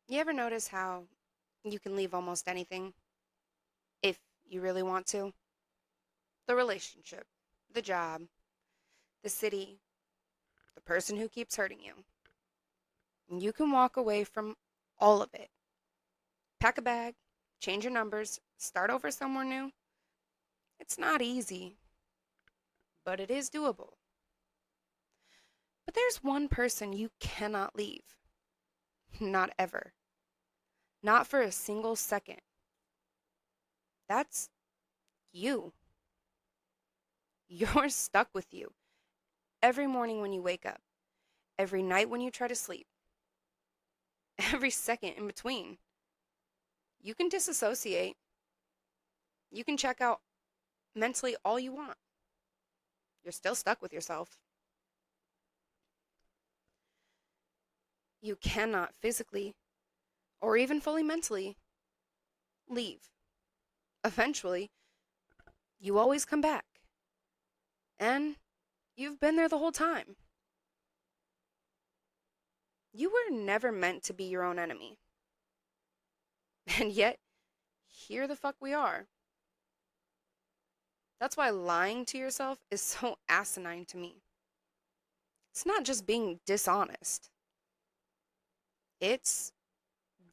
You ever notice how you can leave almost anything if you really want to? The relationship, the job, the city, the person who keeps hurting you. And you can walk away from all of it. Pack a bag, change your numbers, start over somewhere new. It's not easy, but it is doable. But there's one person you cannot leave. Not ever. Not for a single second. That's you. You're stuck with you every morning when you wake up, every night when you try to sleep, every second in between. You can disassociate. You can check out mentally all you want. You're still stuck with yourself. You cannot physically or even fully mentally leave. Eventually, you always come back. And you've been there the whole time. You were never meant to be your own enemy. And yet, here the fuck we are. That's why lying to yourself is so asinine to me. It's not just being dishonest, it's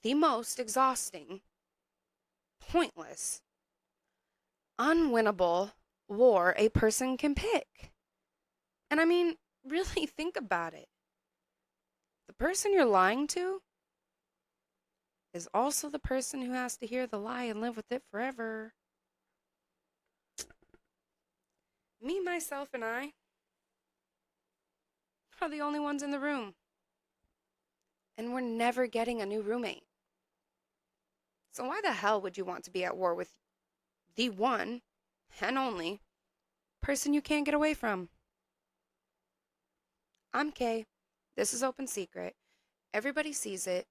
the most exhausting, pointless, unwinnable war a person can pick. And I mean, really think about it. The person you're lying to is also the person who has to hear the lie and live with it forever. Me, myself, and I are the only ones in the room. And we're never getting a new roommate. So why the hell would you want to be at war with the one and only person you can't get away from? I'm Kay. This is Open Secret. Everybody sees it.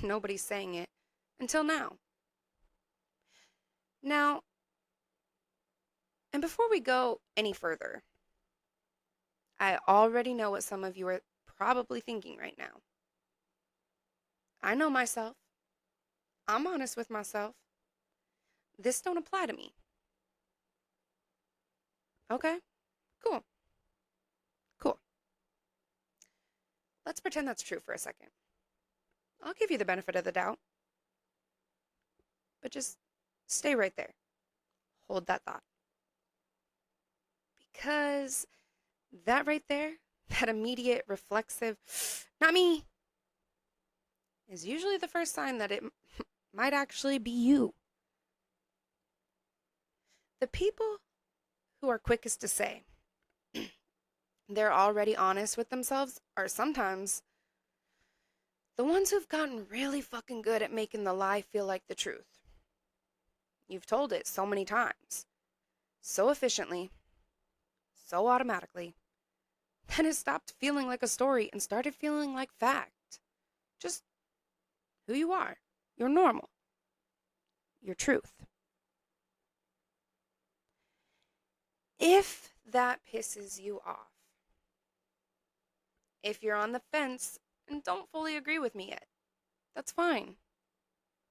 Nobody's saying it. Until now. Now, and before we go any further, I already know what some of you are probably thinking right now. I know myself. I'm honest with myself. This don't apply to me. Okay? Cool. Cool. Let's pretend that's true for a second. I'll give you the benefit of the doubt. But just stay right there. Hold that thought. Because that right there, that immediate reflexive, not me, is usually the first sign that it might actually be you. The people who are quickest to say they're already honest with themselves are sometimes the ones who've gotten really fucking good at making the lie feel like the truth. You've told it so many times, so efficiently, so automatically, that it stopped feeling like a story and started feeling like fact. Just who you are, your normal, your truth. If that pisses you off, if you're on the fence and don't fully agree with me yet, that's fine.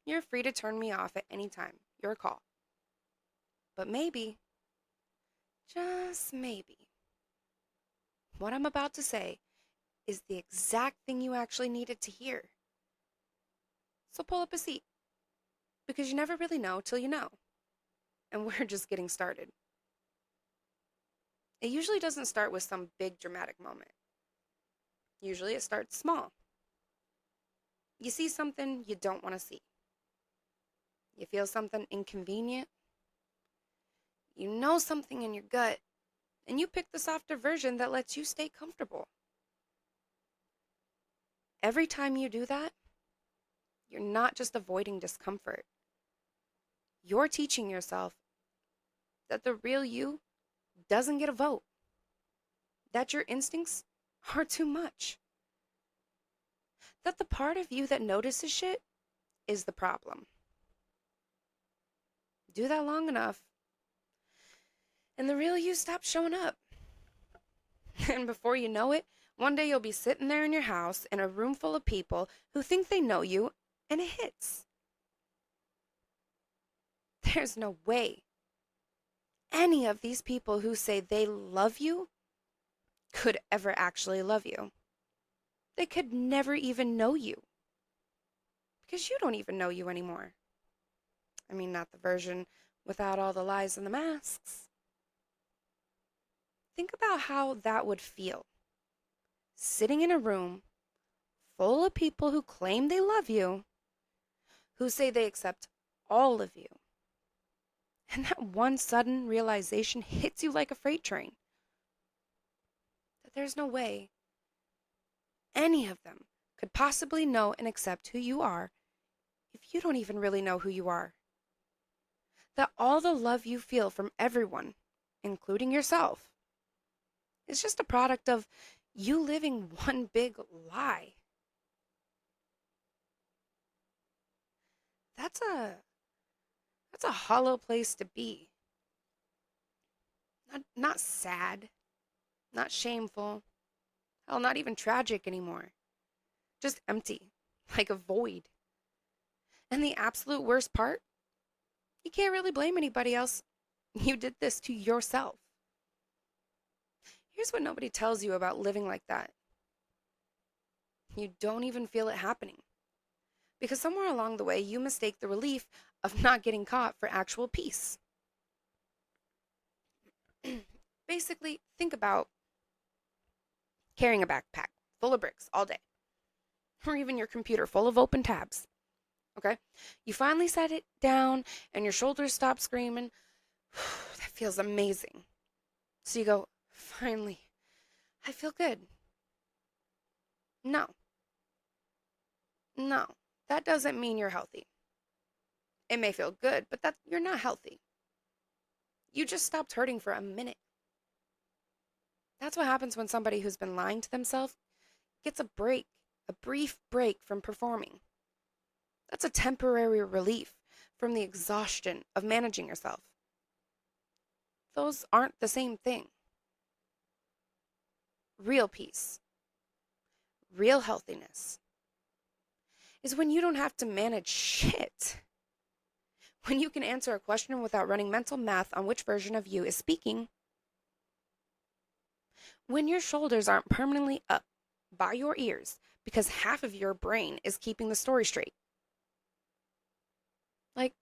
You're free to turn me off at any time. Your call. But maybe, just maybe, what I'm about to say is the exact thing you actually needed to hear. So pull up a seat, because you never really know till you know. And we're just getting started. It usually doesn't start with some big dramatic moment. Usually it starts small. You see something you don't want to see. You feel something inconvenient. You know something in your gut, and you pick the softer version that lets you stay comfortable. Every time you do that, you're not just avoiding discomfort. You're teaching yourself that the real you doesn't get a vote, that your instincts are too much, that the part of you that notices shit is the problem. Do that long enough, and the real you stops showing up. And before you know it, one day you'll be sitting there in your house in a room full of people who think they know you, And it hits. There's no way any of these people who say they love you could ever actually love you. They could never even know you because you don't even know you anymore. I mean, not the version without all the lies and the masks. Think about how that would feel. Sitting in a room full of people who claim they love you, who say they accept all of you. And that one sudden realization hits you like a freight train. That there's no way any of them could possibly know and accept who you are if you don't even really know who you are. That all the love you feel from everyone, including yourself, is just a product of you living one big lie. That's a hollow place to be. Not sad, not shameful, hell, not even tragic anymore. Just empty, like a void. And the absolute worst part, you can't really blame anybody else. You did this to yourself. Here's what nobody tells you about living like that. You don't even feel it happening. Because somewhere along the way, you mistake the relief of not getting caught for actual peace. Basically, think about carrying a backpack full of bricks all day, or even your computer full of open tabs. Okay? You finally set it down and your shoulders stop screaming. That feels amazing. So you go, finally, I feel good. No. No. That doesn't mean you're healthy. It may feel good, but that you're not healthy. You just stopped hurting for a minute. That's what happens when somebody who's been lying to themselves gets a break, a brief break from performing. That's a temporary relief from the exhaustion of managing yourself. Those aren't the same thing. Real peace, real healthiness, is when you don't have to manage shit. When you can answer a question without running mental math on which version of you is speaking. When your shoulders aren't permanently up by your ears because half of your brain is keeping the story straight. Like,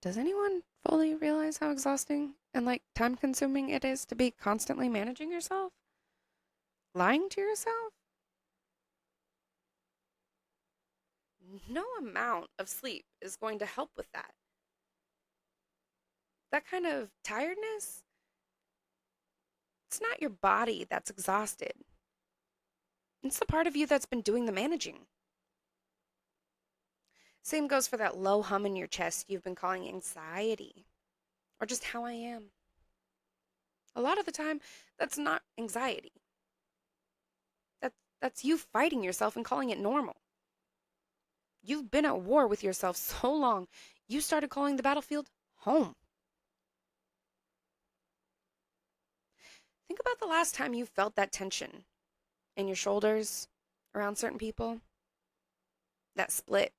does anyone fully realize how exhausting and time consuming it is to be constantly managing yourself? Lying to yourself? No amount of sleep is going to help with that. That kind of tiredness, it's not your body that's exhausted. It's the part of you that's been doing the managing. Same goes for that low hum in your chest you've been calling anxiety, or just how I am. A lot of the time, that's not anxiety. That's you fighting yourself and calling it normal. You've been at war with yourself so long, you started calling the battlefield home. Think about the last time you felt that tension in your shoulders around certain people. That split,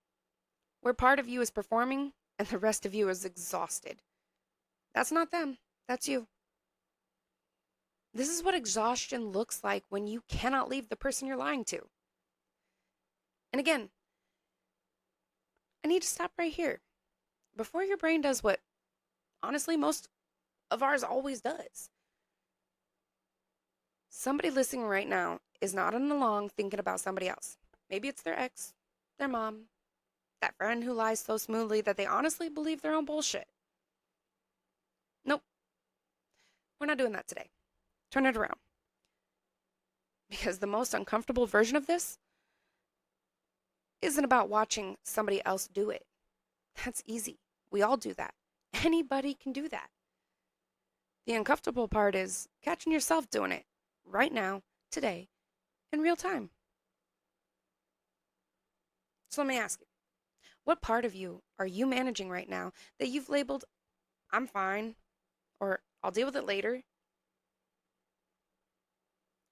where part of you is performing and the rest of you is exhausted. That's not them, that's you. This is what exhaustion looks like when you cannot leave the person you're lying to. And again, I need to stop right here. Before your brain does what, honestly, most of ours always does. Somebody listening right now is nodding along thinking about somebody else. Maybe it's their ex, their mom, that friend who lies so smoothly that they honestly believe their own bullshit. Nope. We're not doing that today. Turn it around. Because the most uncomfortable version of this isn't about watching somebody else do it. That's easy. We all do that. Anybody can do that. The uncomfortable part is catching yourself doing it right now, today, in real time. So let me ask you, what part of you are you managing right now that you've labeled, I'm fine, or I'll deal with it later?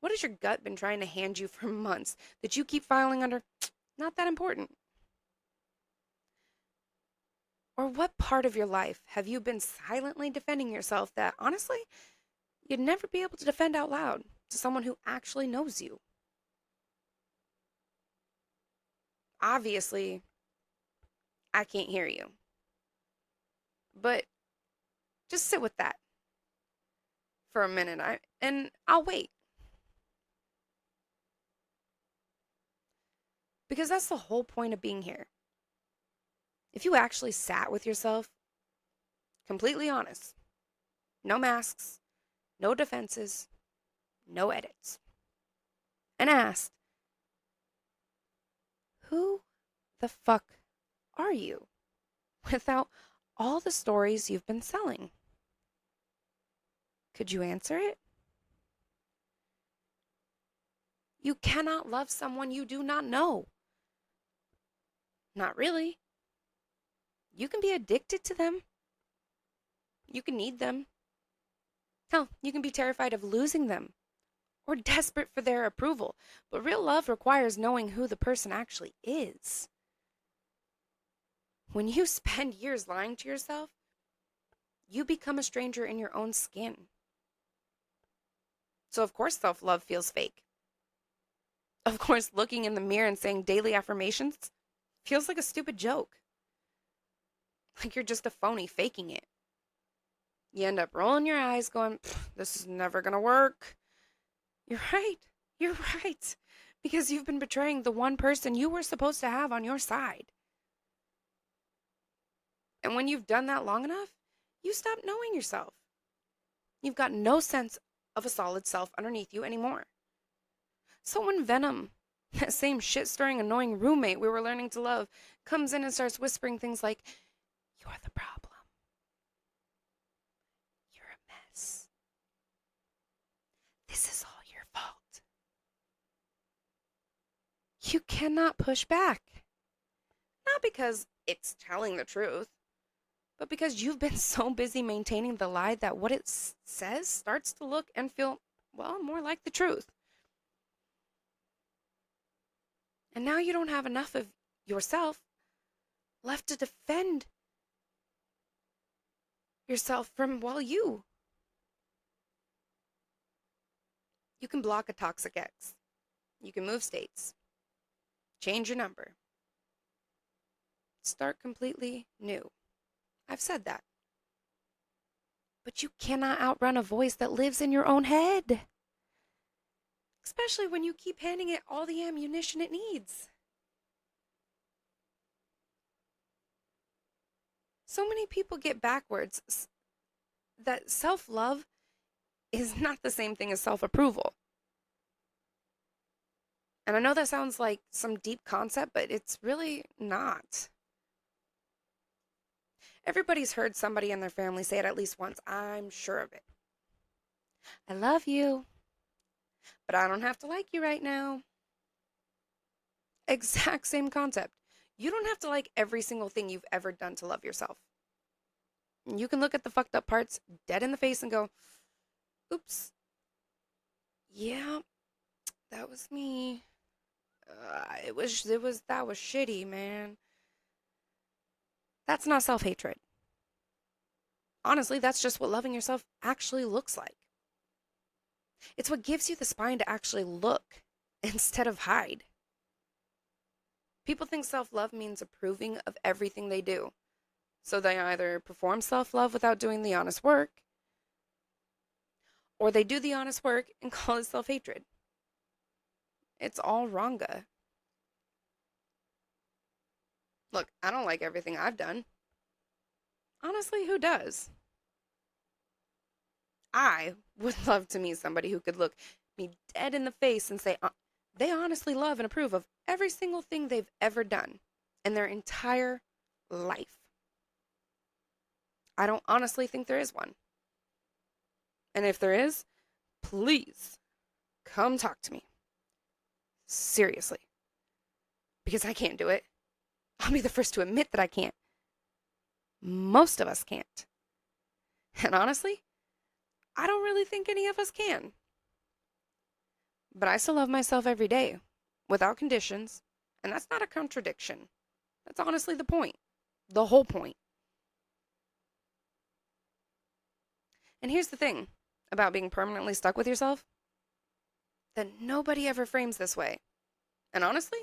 What has your gut been trying to hand you for months that you keep filing under, not that important? Or what part of your life have you been silently defending yourself that honestly you'd never be able to defend out loud to someone who actually knows you? Obviously, I can't hear you, but just sit with that for a minute and I'll wait because that's the whole point of being here. If you actually sat with yourself, completely honest, no masks, no defenses, no edits, and asked, who the fuck are you without all the stories you've been selling? Could you answer it? You cannot love someone you do not know. Not really. You can be addicted to them. You can need them. Hell, you can be terrified of losing them or desperate for their approval. But real love requires knowing who the person actually is. When you spend years lying to yourself, you become a stranger in your own skin. So, of course, self love feels fake. Of course, looking in the mirror and saying daily affirmations feels like a stupid joke. Like you're just a phony faking it. You end up rolling your eyes, going, this is never going to work. You're right. You're right. Because you've been betraying the one person you were supposed to have on your side. And when you've done that long enough, you stop knowing yourself. You've got no sense of a solid self underneath you anymore. So when Venom, that same shit-stirring, annoying roommate we were learning to love, comes in and starts whispering things like, you're the problem. You're a mess. This is all your fault. You cannot push back. Not because it's telling the truth, but because you've been so busy maintaining the lie that what it says starts to look and feel, well, more like the truth. And now you don't have enough of yourself left to defend yourself from, well, you. You can block a toxic ex. You can move states. Change your number. Start completely new. I've said that. But you cannot outrun a voice that lives in your own head. Especially when you keep handing it all the ammunition it needs. So many people get backwards that self-love is not the same thing as self-approval. And I know that sounds like some deep concept, but it's really not. Everybody's heard somebody in their family say it at least once. I'm sure of it. I love you, but I don't have to like you right now. Exact same concept. You don't have to like every single thing you've ever done to love yourself. You can look at the fucked up parts dead in the face and go, oops. Yeah, that was me. That was shitty, man. That's not self-hatred. Honestly, that's just what loving yourself actually looks like. It's what gives you the spine to actually look instead of hide. People think self-love means approving of everything they do. So they either perform self-love without doing the honest work, or they do the honest work and call it self-hatred. It's all wronga. Look, I don't like everything I've done. Honestly, who does? I would love to meet somebody who could look me dead in the face and say they honestly love and approve of every single thing they've ever done in their entire life. I don't honestly think there is one. And if there is, please come talk to me. Seriously. Because I can't do it. I'll be the first to admit that I can't. Most of us can't. And honestly, I don't really think any of us can. But I still love myself every day, without conditions, and that's not a contradiction. That's honestly the point. The whole point. And here's the thing about being permanently stuck with yourself, that nobody ever frames this way. And honestly,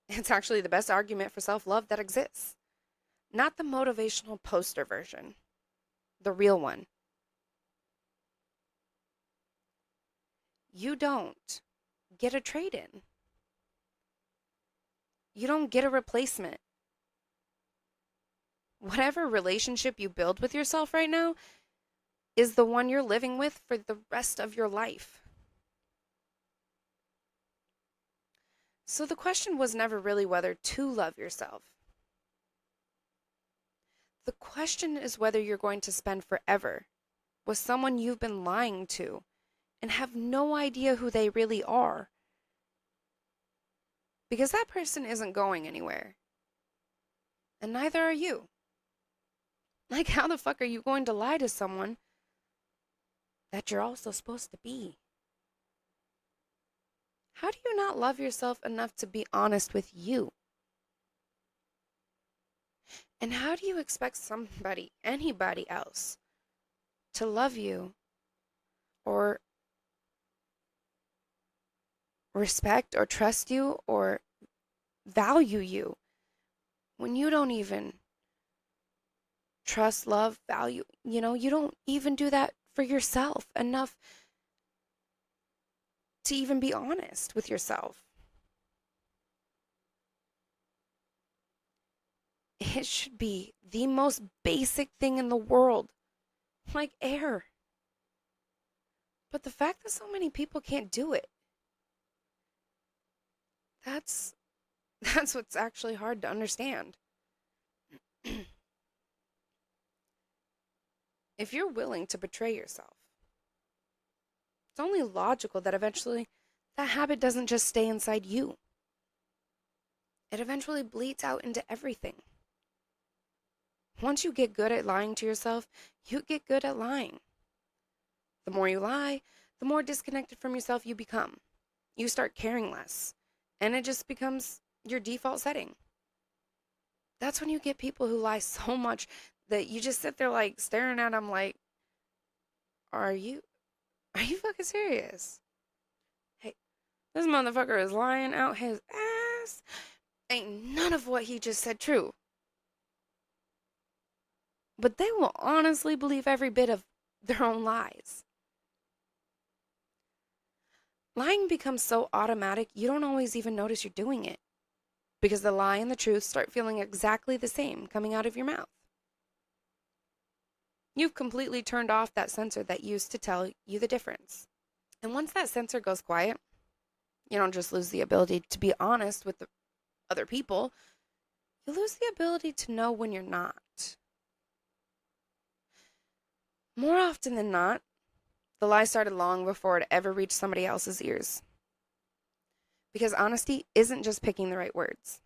it's actually the best argument for self-love that exists. Not the motivational poster version, the real one. You don't get a trade-in. You don't get a replacement. Whatever relationship you build with yourself right now is the one you're living with for the rest of your life. So the question was never really whether to love yourself. The question is whether you're going to spend forever with someone you've been lying to and have no idea who they really are. Because that person isn't going anywhere. And neither are you. Like, how the fuck are you going to lie to someone that you're also supposed to be? How do you not love yourself enough to be honest with you? And how do you expect somebody, anybody else, to love you or respect or trust you or value you when you don't even trust, love, value? You don't even do that for yourself enough to even be honest with yourself. It should be the most basic thing in the world, like air. But the fact that so many people can't do it, that's what's actually hard to understand. If you're willing to betray yourself, it's only logical that eventually that habit doesn't just stay inside you. It eventually bleeds out into everything. Once you get good at lying to yourself, you get good at lying. The more you lie, the more disconnected from yourself you become. You start caring less, and it just becomes your default setting. That's when you get people who lie so much that you just sit there like staring at them like, are you fucking serious? Hey, this motherfucker is lying out his ass. Ain't none of what he just said true. But they will honestly believe every bit of their own lies. Lying becomes so automatic, you don't always even notice you're doing it, because the lie and the truth start feeling exactly the same coming out of your mouth. You've completely turned off that sensor that used to tell you the difference. And once that sensor goes quiet, you don't just lose the ability to be honest with the other people, you lose the ability to know when you're not. More often than not, the lie started long before it ever reached somebody else's ears. Because honesty isn't just picking the right words.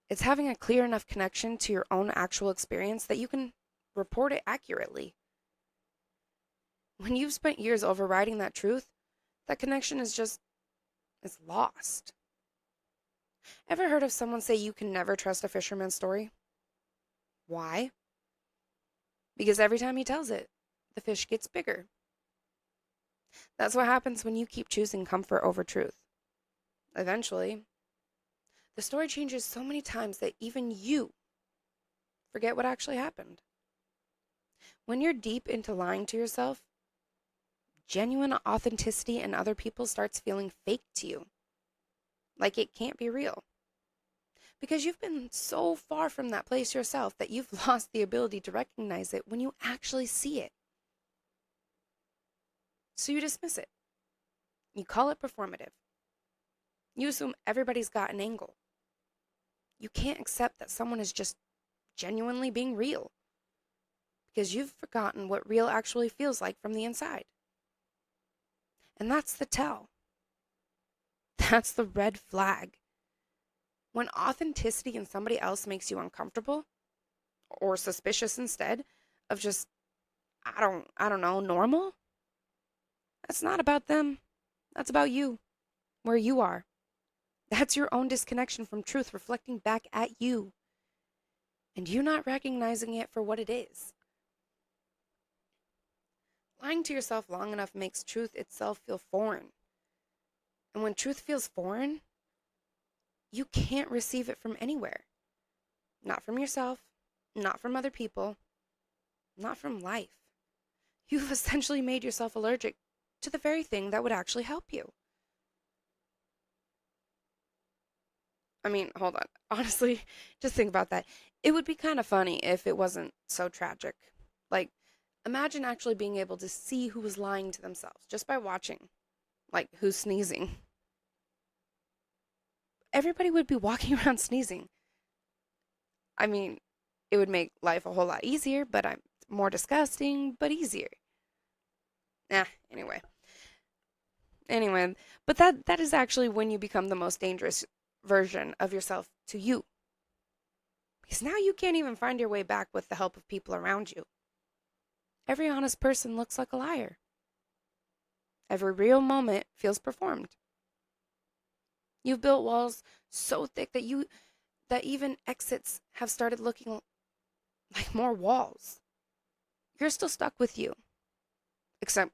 It's having a clear enough connection to your own actual experience that you can report it accurately. When you've spent years overriding that truth, that connection is lost. Ever heard of someone say you can never trust a fisherman's story? Why? Because every time he tells it, the fish gets bigger. That's what happens when you keep choosing comfort over truth. Eventually, the story changes so many times that even you forget what actually happened. When you're deep into lying to yourself, genuine authenticity in other people starts feeling fake to you. Like it can't be real. Because you've been so far from that place yourself that you've lost the ability to recognize it when you actually see it. So you dismiss it. You call it performative. You assume everybody's got an angle. You can't accept that someone is just genuinely being real. Because you've forgotten what real actually feels like from the inside. And that's the tell. That's the red flag. When authenticity in somebody else makes you uncomfortable or suspicious instead of just, I don't know, normal, that's not about them. That's about you, where you are. That's your own disconnection from truth reflecting back at you. And you not recognizing it for what it is. Lying to yourself long enough makes truth itself feel foreign. And when truth feels foreign, you can't receive it from anywhere. Not from yourself, not from other people, not from life. You've essentially made yourself allergic to the very thing that would actually help you. I mean, hold on. Honestly, just think about that. It would be kind of funny if it wasn't so tragic. Like, imagine actually being able to see who was lying to themselves just by watching, like, who's sneezing. Everybody would be walking around sneezing. I mean, it would make life a whole lot easier, but I'm more disgusting, but easier. Anyway. Anyway, but that is actually when you become the most dangerous version of yourself to you. Because now you can't even find your way back with the help of people around you. Every honest person looks like a liar. Every real moment feels performed. You've built walls so thick that even exits have started looking like more walls. You're still stuck with you. Except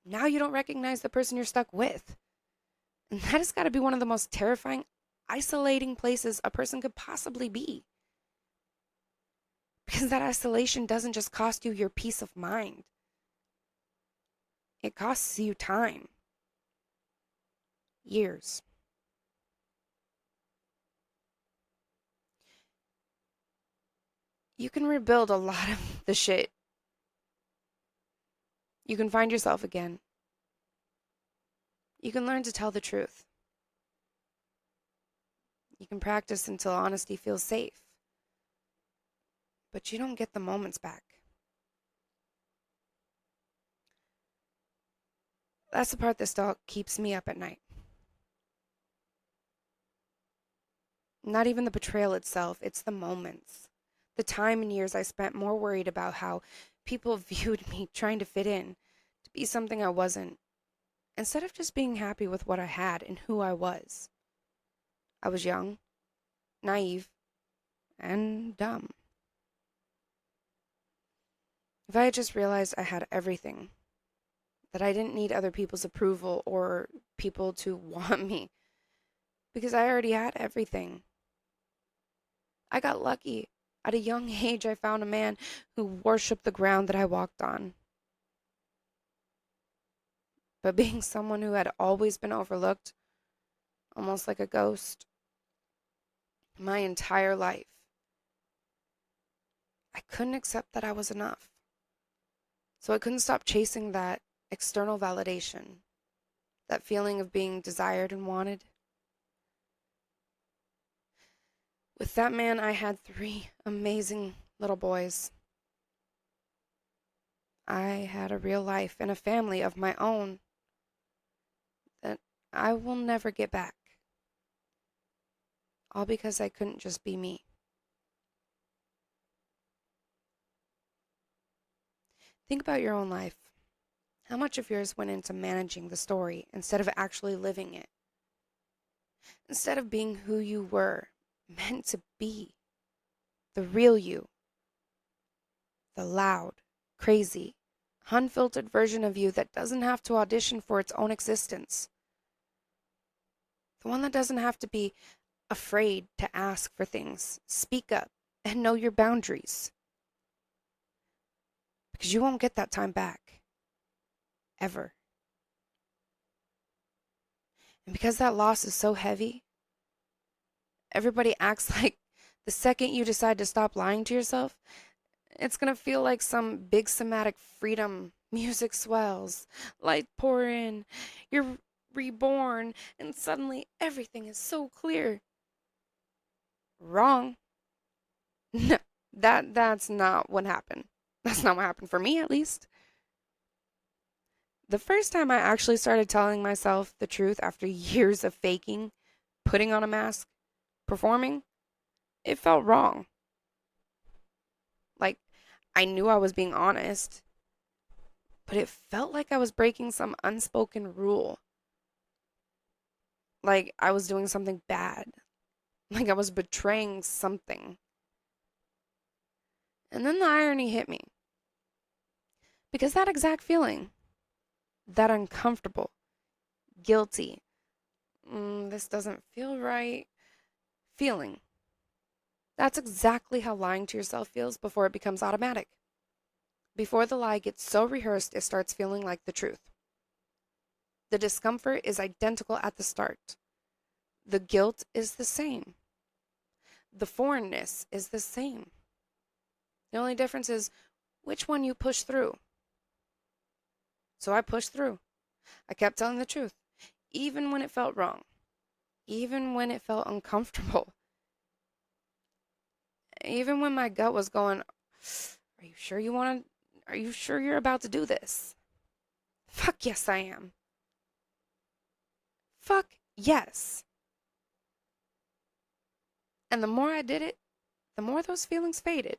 now you don't recognize the person you're stuck with. And that has got to be one of the most terrifying, isolating places a person could possibly be. Because that isolation doesn't just cost you your peace of mind, it costs you time. Years. You can rebuild a lot of the shit. You can find yourself again. You can learn to tell the truth. You can practice until honesty feels safe. But you don't get the moments back. That's the part that still keeps me up at night. Not even the betrayal itself, it's the moments. The time and years I spent more worried about how people viewed me trying to fit in, to be something I wasn't, instead of just being happy with what I had and who I was. I was young, naive, and dumb. If I had just realized I had everything, that I didn't need other people's approval or people to want me, because I already had everything. I got lucky. At a young age, I found a man who worshipped the ground that I walked on. But being someone who had always been overlooked, almost like a ghost, my entire life, I couldn't accept that I was enough. So I couldn't stop chasing that external validation, that feeling of being desired and wanted. With that man, I had 3 amazing little boys. I had a real life and a family of my own that I will never get back. All because I couldn't just be me. Think about your own life. How much of yours went into managing the story instead of actually living it? Instead of being who you were meant to be, the real you, the loud, crazy, unfiltered version of you that doesn't have to audition for its own existence. The one that doesn't have to be afraid to ask for things, speak up, and know your boundaries. Because you won't get that time back. Ever. And because that loss is so heavy, everybody acts like the second you decide to stop lying to yourself, it's gonna feel like some big somatic freedom. Music swells, light pour in, you're reborn, and suddenly everything is so clear. Wrong. No, that's not what happened. That's not what happened for me, at least. The first time I actually started telling myself the truth after years of faking, putting on a mask, performing, it felt wrong. Like, I knew I was being honest, but it felt like I was breaking some unspoken rule. Like I was doing something bad. Like I was betraying something. And then the irony hit me. Because that exact feeling, that uncomfortable, guilty, this doesn't feel right feeling, that's exactly how lying to yourself feels before it becomes automatic. Before the lie gets so rehearsed, it starts feeling like the truth. The discomfort is identical at the start. The guilt is the same. The foreignness is the same. The only difference is which one you push through. So I pushed through. I kept telling the truth, even when it felt wrong, even when it felt uncomfortable, even when my gut was going, "Are you sure you want to? Are you sure you're about to do this?" Fuck yes, I am. Fuck yes. And the more I did it, the more those feelings faded.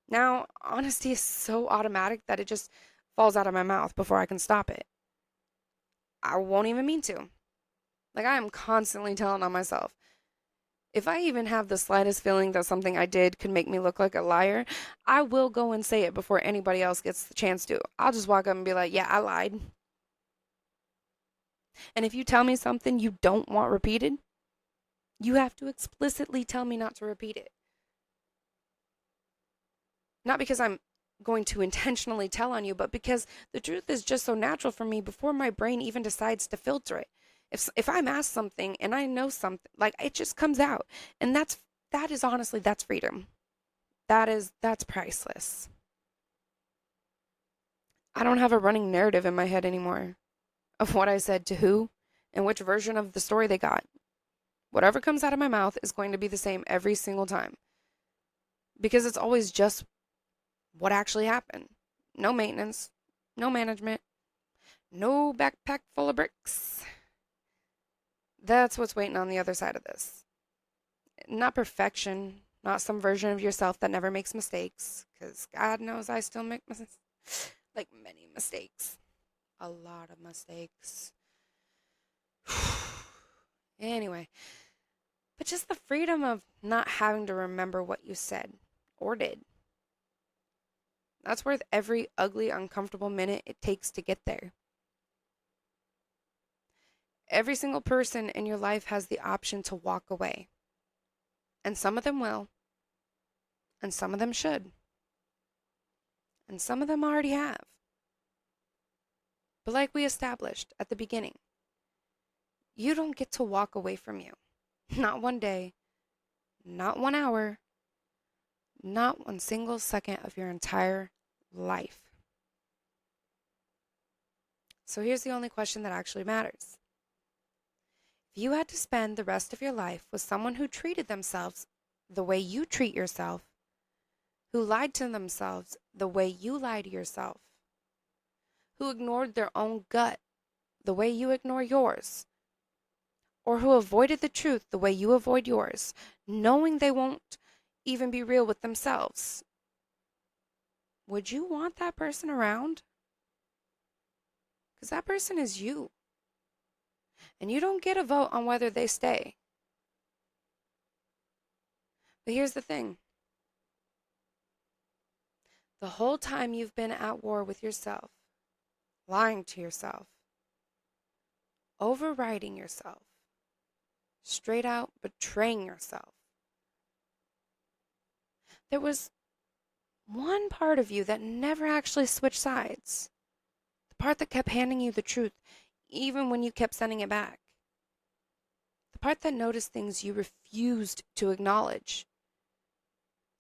Now, honesty is so automatic that it just falls out of my mouth before I can stop it. I won't even mean to. Like, I am constantly telling on myself. If I even have the slightest feeling that something I did could make me look like a liar, I will go and say it before anybody else gets the chance to. I'll just walk up and be like, yeah, I lied. And if you tell me something you don't want repeated, you have to explicitly tell me not to repeat it. Not because I'm going to intentionally tell on you, but because the truth is just so natural for me before my brain even decides to filter it. If I'm asked something and I know something, like it just comes out. And that is honestly that's freedom. That's priceless. I don't have a running narrative in my head anymore of what I said to who and which version of the story they got. Whatever comes out of my mouth is going to be the same every single time. Because it's always just what actually happened. No maintenance, no management, no backpack full of bricks. That's what's waiting on the other side of this. Not perfection, not some version of yourself that never makes mistakes, because God knows I still make mistakes. Like many mistakes. A lot of mistakes. Anyway, but just the freedom of not having to remember what you said or did. That's worth every ugly, uncomfortable minute it takes to get there. Every single person in your life has the option to walk away. And some of them will. And some of them should. And some of them already have. But like we established at the beginning, you don't get to walk away from you. Not one day, not 1 hour, not one single second of your entire life. So here's the only question that actually matters. If you had to spend the rest of your life with someone who treated themselves the way you treat yourself, who lied to themselves the way you lie to yourself, who ignored their own gut the way you ignore yours, or who avoided the truth the way you avoid yours, knowing they won't even be real with themselves, would you want that person around? Because that person is you. And you don't get a vote on whether they stay. But here's the thing. The whole time you've been at war with yourself, lying to yourself, overriding yourself, straight out betraying yourself, there was one part of you that never actually switched sides. The part that kept handing you the truth, even when you kept sending it back. The part that noticed things you refused to acknowledge.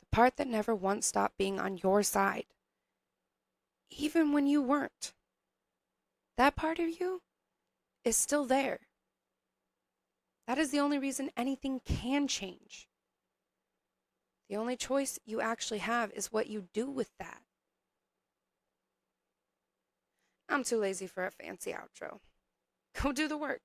The part that never once stopped being on your side, even when you weren't. That part of you is still there. That is the only reason anything can change. The only choice you actually have is what you do with that. I'm too lazy for a fancy outro. Go do the work.